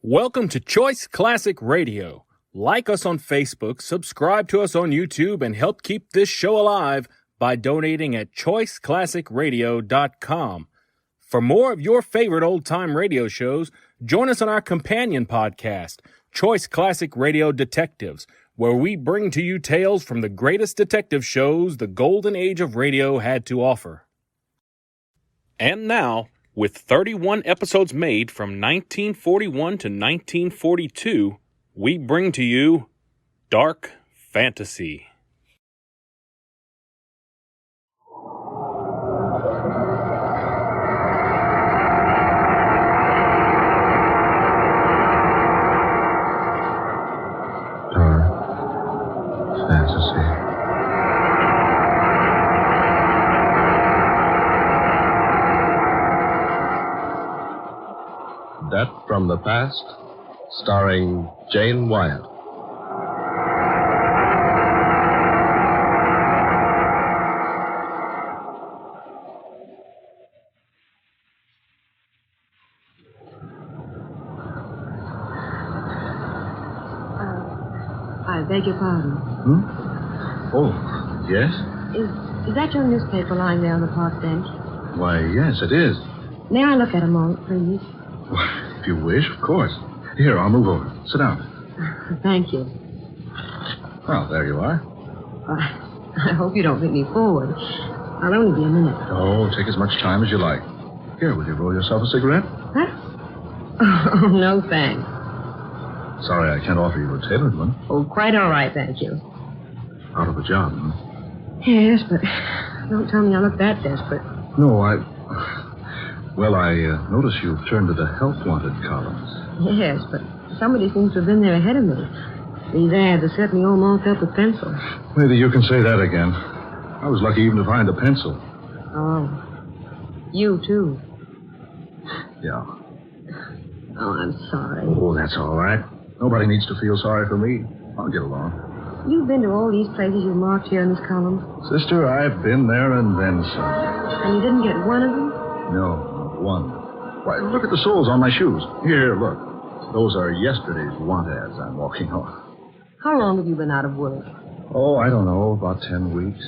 Welcome to Choice Classic Radio. Like us on Facebook, subscribe to us on YouTube, and help keep this show alive by donating at choiceclassicradio.com. For more of your favorite old-time radio shows, join us on our companion podcast, Choice Classic Radio Detectives, where we bring to you tales from the greatest detective shows the golden age of radio had to offer. And now, with 31 episodes made from 1941 to 1942, we bring to you Dark Fantasy. Dark Fantasy. Death from the Past, starring Jane Wyatt. I beg your pardon. Oh, yes? Is that your newspaper lying there on the park bench? Why, yes, it is. May I look at a moment, please? Why, if you wish, of course. Here, I'll move over. Sit down. Thank you. Well, there you are. I hope you don't think me forward. I'll only be a minute. Oh, take as much time as you like. Here, will you roll yourself a cigarette? Huh? Oh, no, thanks. Sorry, I can't offer you a tailored one. Oh, quite all right, thank you. Out of a job, huh? Yes, but don't tell me I look that desperate. No, Well, I notice you've turned to the Help Wanted columns. Yes, but somebody seems to have been there ahead of me. These ads are certainly all marked up with pencil. Maybe you can say that again. I was lucky even to find a pencil. Oh. You, too. Yeah. Oh, I'm sorry. Oh, that's all right. Nobody needs to feel sorry for me. I'll get along. You've been to all these places you've marked here in this column? Sister, I've been there and then some. And you didn't get one of them? No, not one. Why, look at the soles on my shoes. Here, look. Those are yesterday's want ads I'm walking on. How long have you been out of work? Oh, I don't know, about 10 weeks.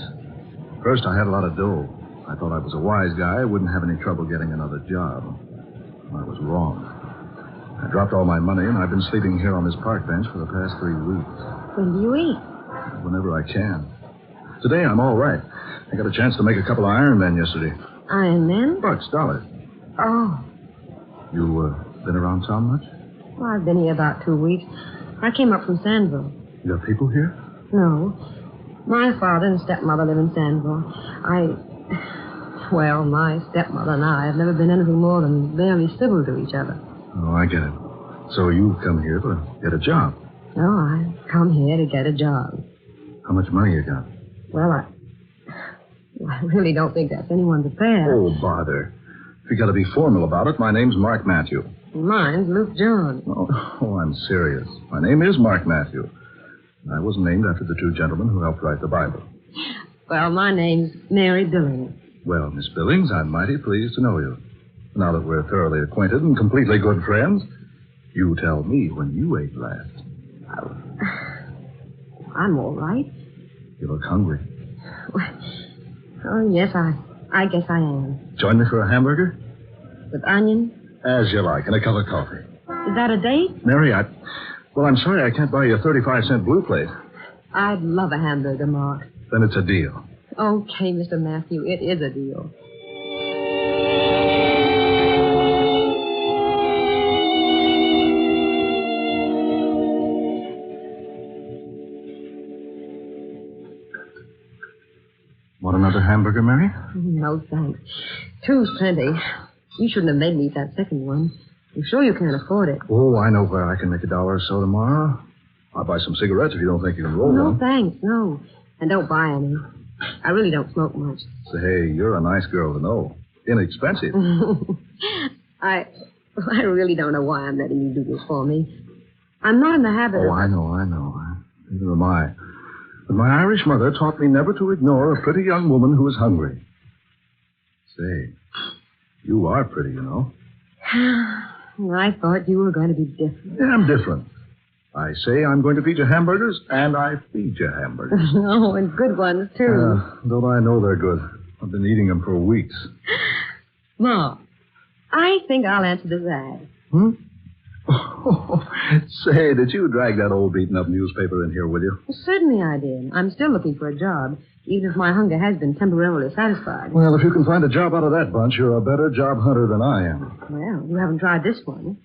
First, I had a lot of dough. I thought I was a wise guy. I wouldn't have any trouble getting another job. I was wrong. I dropped all my money, and I've been sleeping here on this park bench for the past 3 weeks. When do you eat? Whenever I can. Today, I'm all right. I got a chance to make a couple of Iron Men yesterday. Iron Men? Bucks, dollars. Oh. You, been around town much? Well, I've been here about 2 weeks. I came up from Sandville. You got people here? No. My father and stepmother live in Sandville. Well, my stepmother and I have never been anything more than barely civil to each other. Oh, I get it. So you've come here to get a job. No, I come here to get a job. How much money you got? Well, I really don't think that's anyone's affair. Oh, bother. If you got to be formal about it, my name's Mark Matthew. Mine's Luke John. Oh, I'm serious. My name is Mark Matthew. I was named after the two gentlemen who helped write the Bible. Well, my name's Mary Billings. Well, Miss Billings, I'm mighty pleased to know you. Now that we're thoroughly acquainted and completely good friends, you tell me when you ate last. I'm all right. You look hungry. Oh, yes, I guess I am. Join me for a hamburger? With onion? As you like, and a cup of coffee. Is that a date? Mary, Well, I'm sorry I can't buy you a 35-cent blue plate. I'd love a hamburger, Mark. Then it's a deal. Okay, Mr. Matthew, it is a deal. Want another hamburger, Mary? No, thanks. Two's plenty. You shouldn't have made me eat that second one. I'm sure you can't afford it. Oh, I know where I can make $1 or so tomorrow. I'll buy some cigarettes if you don't think you can roll No, one. thanks, no. And don't buy any. I really don't smoke much. Say, you're a nice girl to know. Inexpensive. I really don't know why I'm letting you do this for me. I'm not in the habit of... Oh, I know. Neither am I. But my Irish mother taught me never to ignore a pretty young woman who is hungry. Say, you are pretty, you know. I thought you were going to be different. Yeah, I'm different. I say I'm going to feed you hamburgers, and I feed you hamburgers. Oh, and good ones, too. Don't I know they're good? I've been eating them for weeks. Ma, I think I'll answer this ad. Say, did you drag that old beaten-up newspaper in here with you? Well, certainly I did. I'm still looking for a job, even if my hunger has been temporarily satisfied. Well, if you can find a job out of that bunch, you're a better job hunter than I am. Well, you haven't tried this one.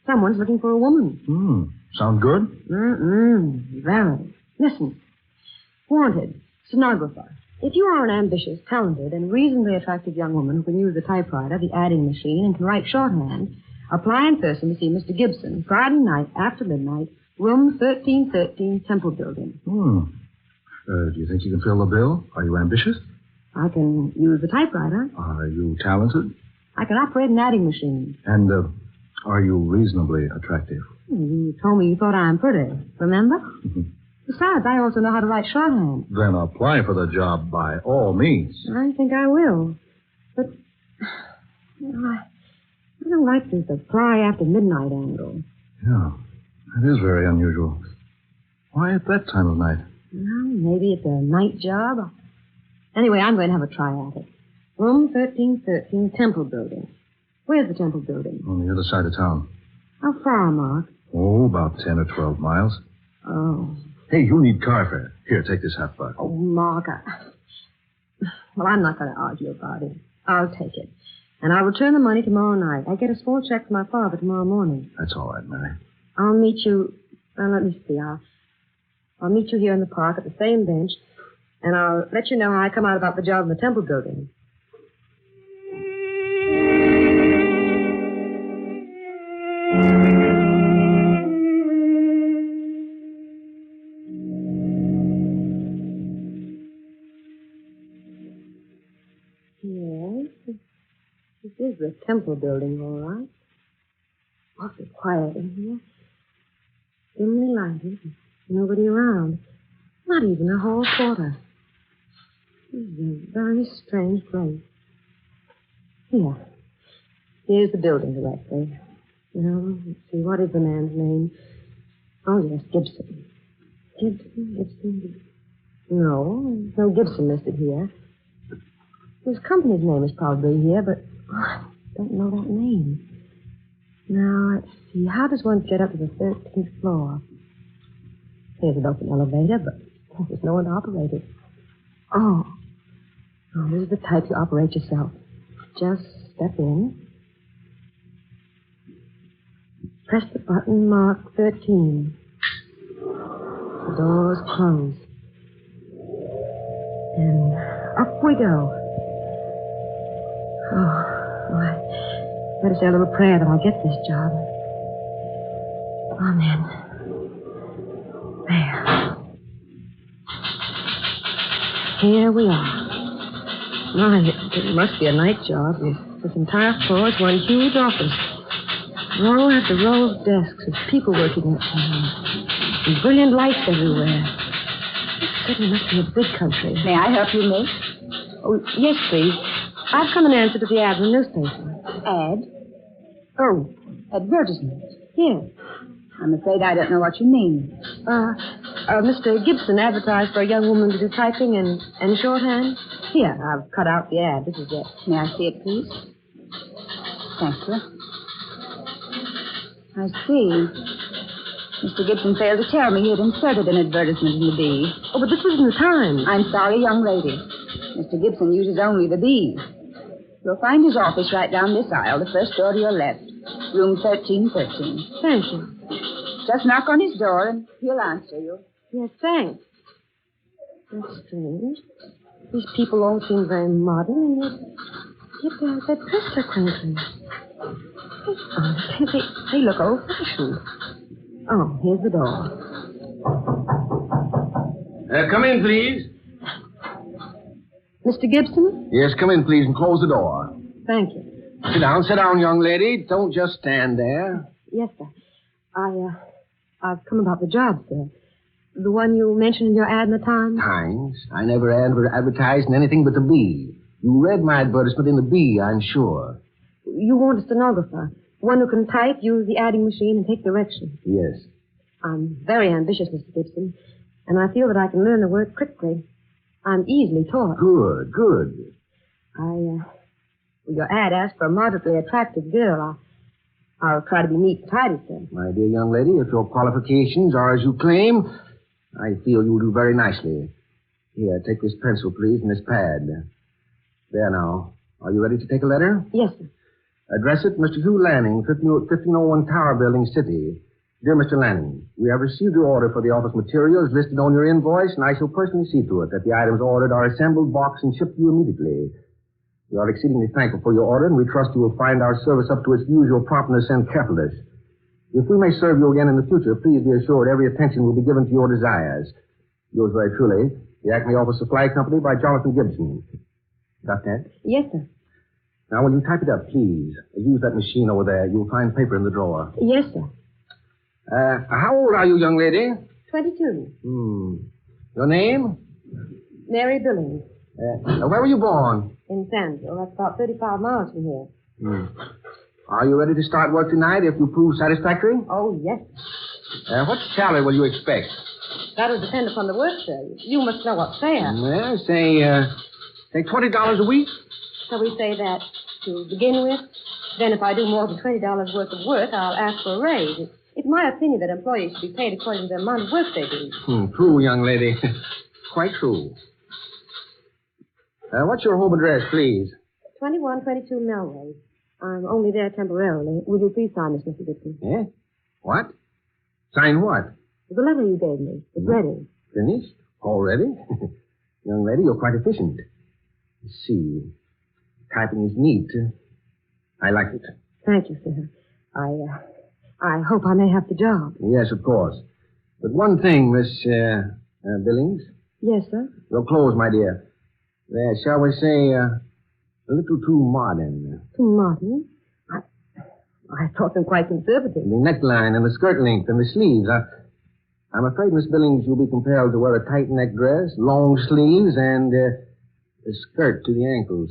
Someone's looking for a woman. Sound good? Very. Listen. Wanted. Stenographer. If you are an ambitious, talented, and reasonably attractive young woman who can use the typewriter, the adding machine, and can write shorthand, apply in person to see Mr. Gibson, Friday night after midnight, room 1313, Temple Building. Do you think you can fill the bill? Are you ambitious? I can use the typewriter. Are you talented? I can operate an adding machine. And, are you reasonably attractive? You told me you thought I'm pretty, remember? Besides, I also know how to write shorthand. Then apply for the job by all means. I think I will. But I don't like this apply after midnight angle. Yeah, it is very unusual. Why at that time of night? Well, maybe it's a night job. Anyway, I'm going to have a try at it. Room 1313, Temple Building. Where's the Temple Building? On the other side of town. How far, Mark? Oh, about 10 or 12 miles. Oh. Hey, you need car fare. Here, take this $50. Oh, Mark, Well, I'm not going to argue about it. I'll take it. And I'll return the money tomorrow night. I get a small check from my father tomorrow morning. That's all right, Mary. I'll meet you... Well, let me see. I'll meet you here in the park at the same bench, and I'll let you know how I come out about the job in the Temple Building. Yes, this is the Temple Building, all right. Awfully quiet in here. Dimly lighted. Nobody around. Not even a hall porter. This is a very strange place. Here. Here's the building directly. Now, let's see. What is the man's name? Oh, yes, Gibson. Gibson. No, there's no Gibson listed here. His company's name is probably here, but I don't know that name. Now, let's see. How does one get up to the 13th floor? There's an open elevator, but there's no one to operate it. Oh, this is the type you operate yourself. Just step in. Press the button marked 13. The doors close. And up we go. Oh, I better say a little prayer that I'll get this job. Amen. There. Here we are. My, it must be a night job. This entire floor is one huge office. Row after row of desks with people working at them. And brilliant lights everywhere. This certainly must be a big country. May I help you, miss? Oh, yes, please. I've come in answer to the ad in the newspaper. Ad? Oh, Advertisement. yes. I'm afraid I don't know what you mean. Mr. Gibson advertised for a young woman to do typing and shorthand. Here, I've cut out the ad. This is it. May I see it, please? Thank you. I see. Mr. Gibson failed to tell me he had inserted an advertisement in the B. Oh, but this was in the Times. I'm sorry, young lady. Mr. Gibson uses only the B. You'll find his office right down this aisle, the first door to your left. Room 1313. Thank you. Just knock on his door and he'll answer you. Yes, thanks. That's strange. These people all seem very modern, and yet they're dressed so quaintly. They look old-fashioned. Oh, here's the door. Come in, please. Mr. Gibson? Yes, come in, please, and close the door. Thank you. Sit down, young lady. Don't just stand there. Yes, sir. I've come about the job, sir. The one you mentioned in your ad in the Times? Times? I never advertised in anything but the B. You read my advertisement in the B, I'm sure. You want a stenographer. One who can type, use the adding machine, and take directions. Yes. I'm very ambitious, Mr. Gibson, and I feel that I can learn the work quickly. I'm easily taught. Good, good. Your ad asked for a moderately attractive girl. I'll try to be neat and tidy, sir. My dear young lady, if your qualifications are as you claim, I feel you'll do very nicely. Here, take this pencil, please, and this pad. There now. Are you ready to take a letter? Yes, sir. Address it, Mr. Hugh Lanning, 1501 Tower Building, City. Dear Mr. Lanning, we have received your order for the office materials listed on your invoice, and I shall personally see to it that the items ordered are assembled, boxed, and shipped to you immediately. We are exceedingly thankful for your order, and we trust you will find our service up to its usual promptness and carefulness. If we may serve you again in the future, please be assured every attention will be given to your desires. Yours very truly, the Acme Office Supply Company by Jonathan Gibson. Got that? Yes, sir. Now, will you type it up, please? Use that machine over there. You'll find paper in the drawer. Yes, sir. How old are you, young lady? 22. Your name? Mary Billings. Where were you born? In Sandville. That's about 35 miles from here. Are you ready to start work tonight if you prove satisfactory? Oh, yes. What salary will you expect? That'll depend upon the work, sir. You must know what's fair. Well, say $20 a week. Shall we say that to begin with? Then if I do more than $20 worth of work, I'll ask for a raise. It's my opinion that employees should be paid according to the amount of work they do. True, young lady. Quite true. What's your home address, please? 2122 Melrose. I'm only there temporarily. Will you please sign this, Mr. Gibson? Eh? What? Sign what? The letter you gave me. It's ready. Finished? Already? Young lady, you're quite efficient. Let's see. Typing is neat. I like it. Thank you, sir. I hope I may have the job. Yes, of course. But one thing, Miss Billings. Yes, sir. Your clothes, my dear. They're, shall we say, a little too modern. Too modern? I thought them quite conservative. The neckline and the skirt length and the sleeves. I'm afraid, Miss Billings, you'll be compelled to wear a tight neck dress, long sleeves, and a skirt to the ankles.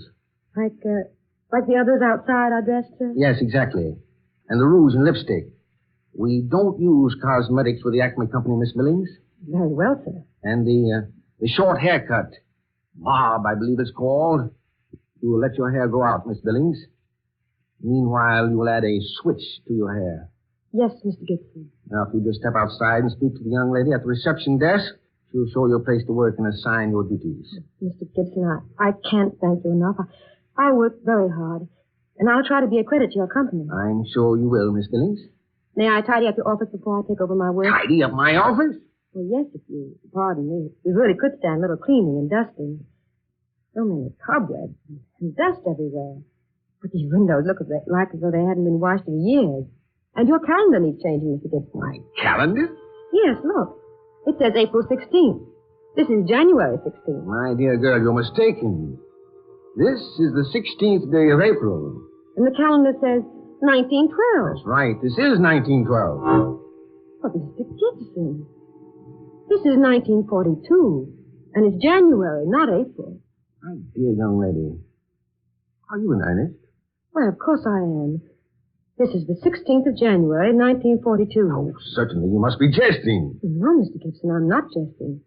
Like the others outside I dressed, sir? Yes, exactly. And the rouge and lipstick. We don't use cosmetics with the Acme Company, Miss Billings. Very well, sir. And the short haircut. Bob, I believe it's called. You will let your hair grow out, Miss Billings. Meanwhile, you will add a switch to your hair. Yes, Mr. Gibson. Now, if you just step outside and speak to the young lady at the reception desk, she'll show you a place to work and assign your duties. Mr. Gibson, I can't thank you enough. I work very hard, and I'll try to be a credit to your company. I'm sure you will, Miss Billings. May I tidy up your office before I take over my work? Tidy up my office? Well, yes, if you pardon me. We really could stand a little cleaning and dusting. So many cobwebs and dust everywhere. But these windows look like as though they hadn't been washed in years. And your calendar needs changing, Mr. Gibson. My calendar? Yes, look. It says April 16th. This is January 16th. My dear girl, you're mistaken. This is the 16th day of April. And the calendar says 1912. That's right. This is 1912. But, Mr. Gibson, this is 1942. And it's January, not April. My dear young lady, are you in earnest? Why, of course I am. This is the 16th of January, 1942. Oh, certainly. You must be jesting. No, Mr. Gibson, I'm not jesting.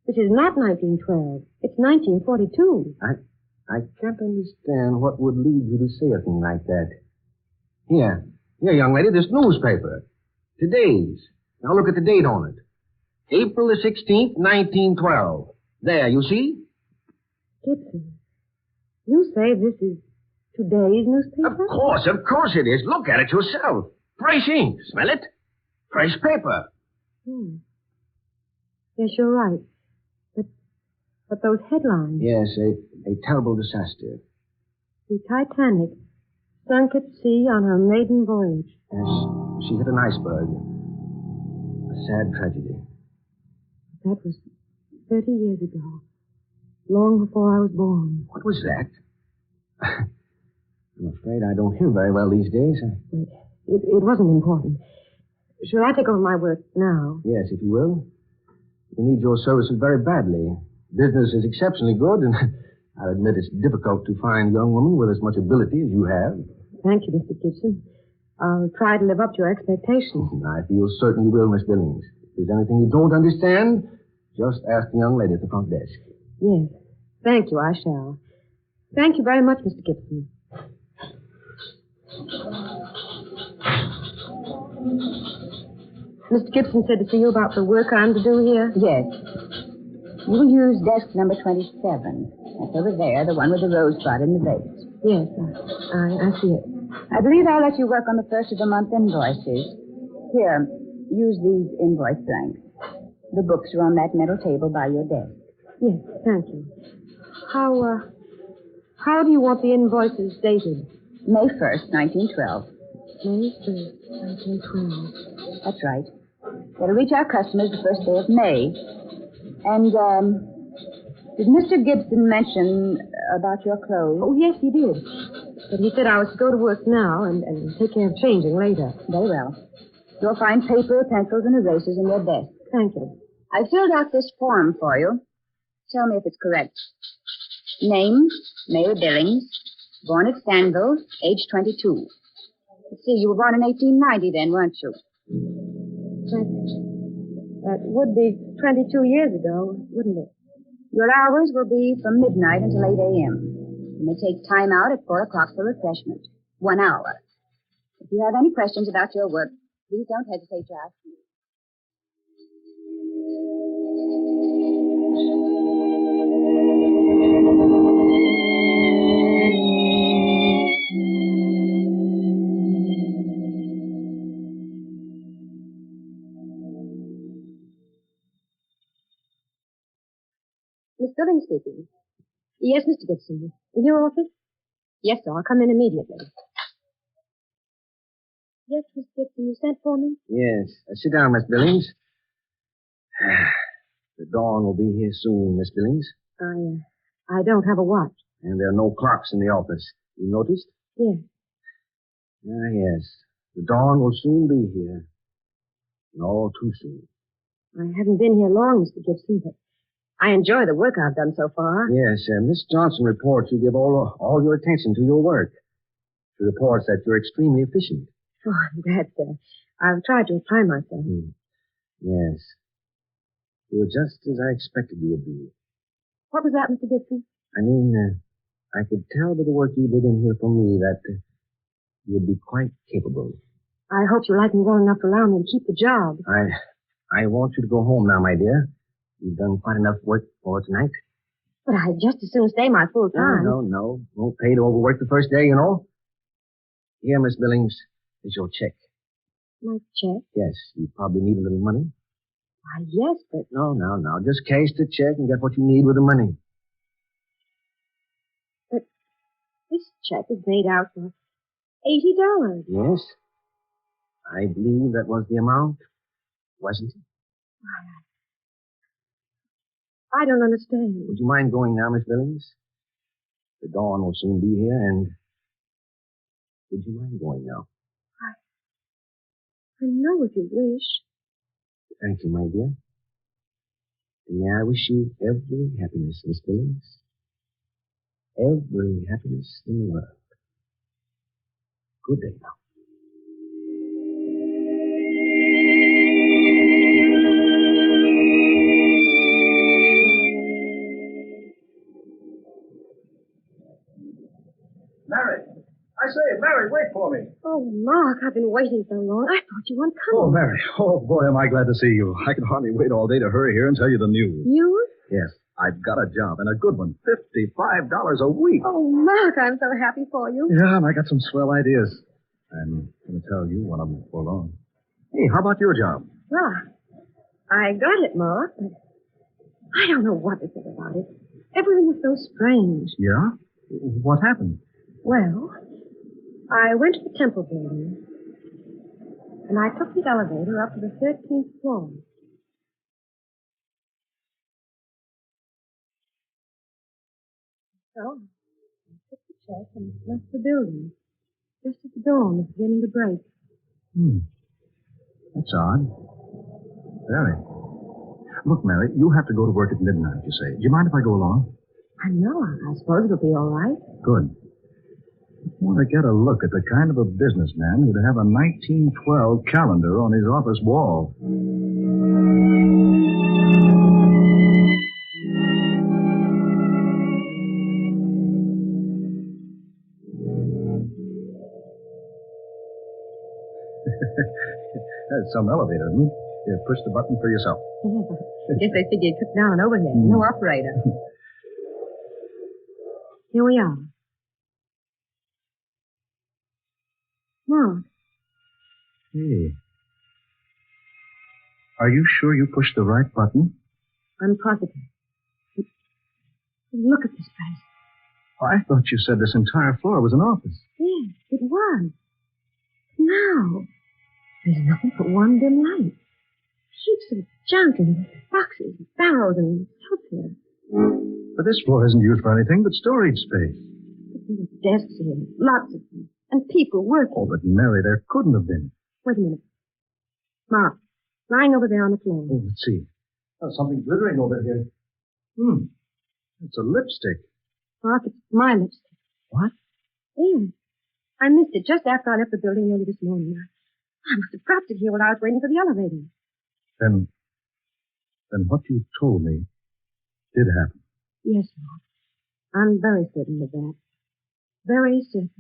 This is not 1912. It's 1942. I can't understand what would lead you to say a thing like that. Here, young lady, this newspaper. Today's. Now look at the date on it. April the 16th, 1912. There, you see? Gibson, you say this is today's newspaper? Of course it is. Look at it yourself. Fresh ink. Smell it? Fresh paper. Yes, you're right. But those headlines. Yes, a terrible disaster. The Titanic sunk at sea on her maiden voyage. Yes, she hit an iceberg. A sad tragedy. That was 30 years ago. Long before I was born. What was that? I'm afraid I don't hear very well these days. Wait, it wasn't important. Shall I take over my work now? Yes, if you will. We need your services very badly. Business is exceptionally good, and I admit it's difficult to find young women with as much ability as you have. Thank you, Mr. Gibson. I'll try to live up to your expectations. I feel certain you will, Miss Billings. If there's anything you don't understand, just ask the young lady at the front desk. Yes. Thank you, I shall. Thank you very much, Mr. Gibson. Mr. Gibson said to see you about the work I'm to do here. Yes. You will use desk number 27. That's over there, the one with the rosebud in the vase. Yes, I see it. I believe I'll let you work on the first of the month invoices. Here, use these invoice blanks. The books are on that metal table by your desk. Yes, thank you. How do you want the invoices dated? May 1st, 1912. May 1st, 1912. That's right. They'll reach our customers the first day of May. And, did Mr. Gibson mention about your clothes? Oh, yes, he did. But he said I was to go to work now and take care of changing later. Very well. You'll find paper, pencils, and erasers in your desk. Thank you. I filled out this form for you. Tell me if it's correct. Name, Mary Billings. Born at Stanville, age 22. Let's see, you were born in 1890 then, weren't you? That would be 22 years ago, wouldn't it? Your hours will be from midnight until 8 a.m. You may take time out at 4 o'clock for refreshment. 1 hour. If you have any questions about your work, please don't hesitate to ask me. Miss Billings speaking. Yes, Mr. Gibson. In your office? Yes, sir. I'll come in immediately. Yes, Miss Gibson, you sent for me? Yes. Sit down, Miss Billings. The dawn will be here soon, Miss Billings. I don't have a watch. And there are no clocks in the office. You noticed? Yes. Ah, yes. The dawn will soon be here. And all too soon. I haven't been here long, Mr. Gibson, but I enjoy the work I've done so far. Yes, Miss Johnson reports you give all your attention to your work. She reports that you're extremely efficient. Oh, that's I've tried to apply myself. Yes. You were just as I expected you would be. What was that, Mr. Gibson? I mean, I could tell by the work you did in here for me that you would be quite capable. I hope you like me well enough to allow me to keep the job. I want you to go home now, my dear. You've done quite enough work for tonight. But I'd just as soon stay my full time. No. Won't pay to overwork the first day, you know. Here, Miss Billings, is your check. My check? Yes, you probably need a little money. Why, yes, but... No. Just cash the check and get what you need with the money. But this check is made out for $80. Yes. I believe that was the amount, wasn't it? I don't understand. Would you mind going now, Miss Billings? The dawn will soon be here, and would you mind going now? I know if you wish. Thank you, my dear. And may I wish you every happiness, Miss Billings. Every happiness in the world. Good day now. Mary, wait for me. Oh, Mark, I've been waiting so long. I thought you weren't coming. Oh, Mary. Oh, boy, am I glad to see you. I can hardly wait all day to hurry here and tell you the news. News? Yes, I've got a job, and a good one. $55 a week. Oh, Mark, I'm so happy for you. Yeah, and I got some swell ideas. I'm going to tell you one of them before long. Hey, how about your job? Well, I got it, Mark, but I don't know what to say about it. Everything is so strange. Yeah? What happened? Well, I went to the Temple building, and I took the elevator up to the 13th floor. So, I took the check and left the building, just as the dawn was beginning to break. That's odd. Very. Look, Mary, you have to go to work at midnight, you say. Do you mind if I go along? I know. I suppose it'll be all right. Good. I want to get a look at the kind of a businessman who'd have a 1912 calendar on his office wall. That's some elevator, hmm? Here, push the button for yourself. Yeah. Guess they figured it took down an overhead. No operator. Here we are. Mark, Hey. Are you sure you pushed the right button? I'm positive. But look at this place. I thought you said this entire floor was an office. Yes, it was. Now, there's nothing but one dim light. Heaps of junk and boxes, barrels, and stuff here. But this floor isn't used for anything but storage space. But there were desks here, lots of them, and people working. Oh, but Mary, there couldn't have been. Wait a minute. Mark, lying over there on the floor. Oh, let's see. Oh, something glittering over here. It's a lipstick. Mark, it's my lipstick. What? Yes. I missed it just after I left the building early this morning. I must have dropped it here while I was waiting for the elevator. Then what you told me did happen. Yes, Mark. I'm very certain of that. Very certain.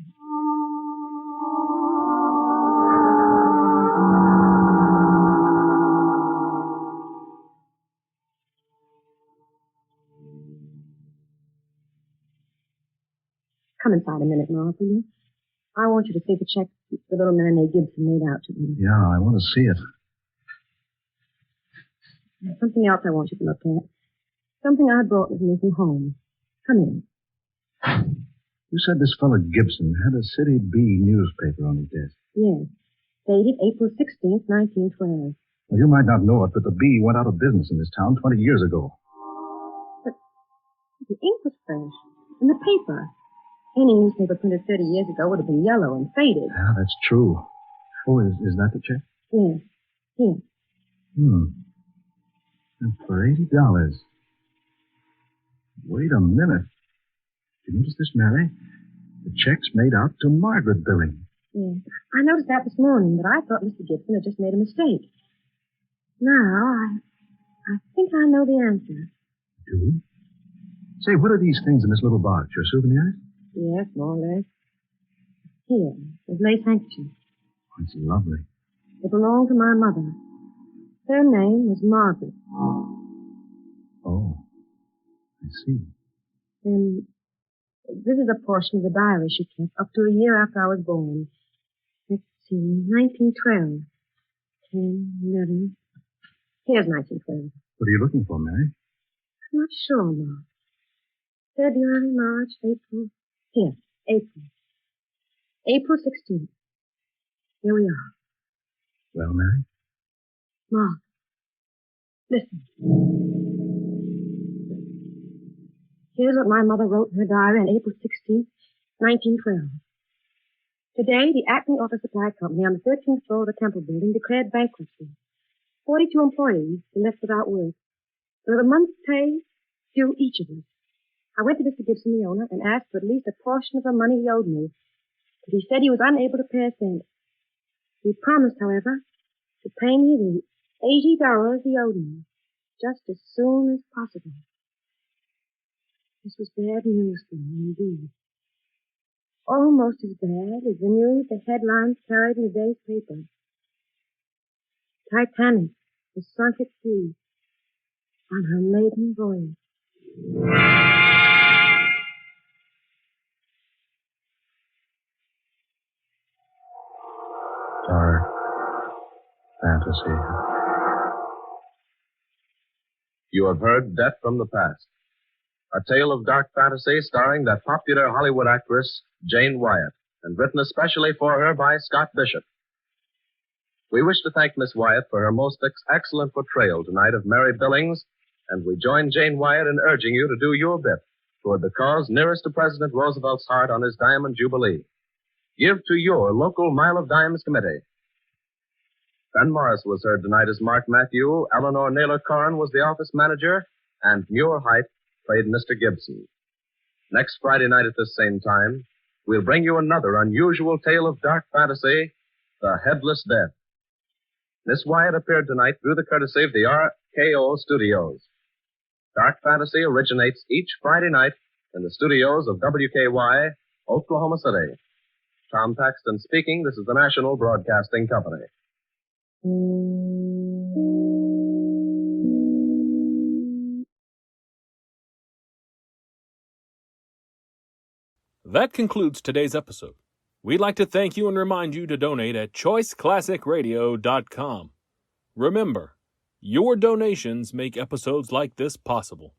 Come inside a minute, Mark, will you? I want you to see the check the little man named Gibson made out to me. Yeah, I want to see it. There's something else I want you to look at. Something I brought with me from home. Come in. You said this fellow Gibson had a City B newspaper on his desk. Yes. Dated April 16th, 1912. Well, you might not know it, but the Bee went out of business in this town 20 years ago. But the ink was fresh. And the paper. Any newspaper printed 30 years ago would have been yellow and faded. Yeah, that's true. Oh, is that the check? Yes. Here. And for $80. Wait a minute. Did you notice this, Mary? The check's made out to Margaret Billing. Yes. I noticed that this morning, but I thought Mr. Gibson had just made a mistake. Now, I think I know the answer. Do? Say, what are these things in this little box? Your souvenirs? Yes, more or less. Here, this lace handkerchief. Oh, it's lovely. It belonged to my mother. Her name was Margaret. Oh, I see. And this is a portion of the diary she kept up to a year after I was born. Let's see, 1912. 10, 11. Here's 1912. What are you looking for, Mary? I'm not sure, Mark. February, March, April. Here, April. April 16th. Here we are. Well, Mary? Mark, listen. Here's what my mother wrote in her diary on April 16th, 1912. Today, the Acme Office Supply Company on the 13th floor of the Temple Building declared bankruptcy. 42 employees were left without work. With a month's pay due each of us. I went to Mr. Gibson, the owner, and asked for at least a portion of the money he owed me. But he said he was unable to pay a cent. He promised, however, to pay me the $80 he owed me, just as soon as possible. This was bad news for me, indeed. Almost as bad as the news the headlines carried in the day's paper. Titanic was sunk at sea on her maiden voyage. Dark fantasy. You have heard Death from the Past, a tale of dark fantasy starring that popular Hollywood actress, Jane Wyatt, and written especially for her by Scott Bishop. We wish to thank Miss Wyatt for her most excellent portrayal tonight of Mary Billings, and we join Jane Wyatt in urging you to do your bit toward the cause nearest to President Roosevelt's heart on his Diamond Jubilee. Give to your local Mile of Dimes committee. Ben Morris was heard tonight as Mark Matthew, Eleanor Naylor Corrin was the office manager, and Muir Height played Mr. Gibson. Next Friday night at this same time, we'll bring you another unusual tale of dark fantasy, The Headless Dead. Miss Wyatt appeared tonight through the courtesy of the RKO Studios. Dark Fantasy originates each Friday night in the studios of WKY, Oklahoma City. Tom Paxton speaking. This is the National Broadcasting Company. That concludes today's episode. We'd like to thank you and remind you to donate at choiceclassicradio.com. Remember, your donations make episodes like this possible.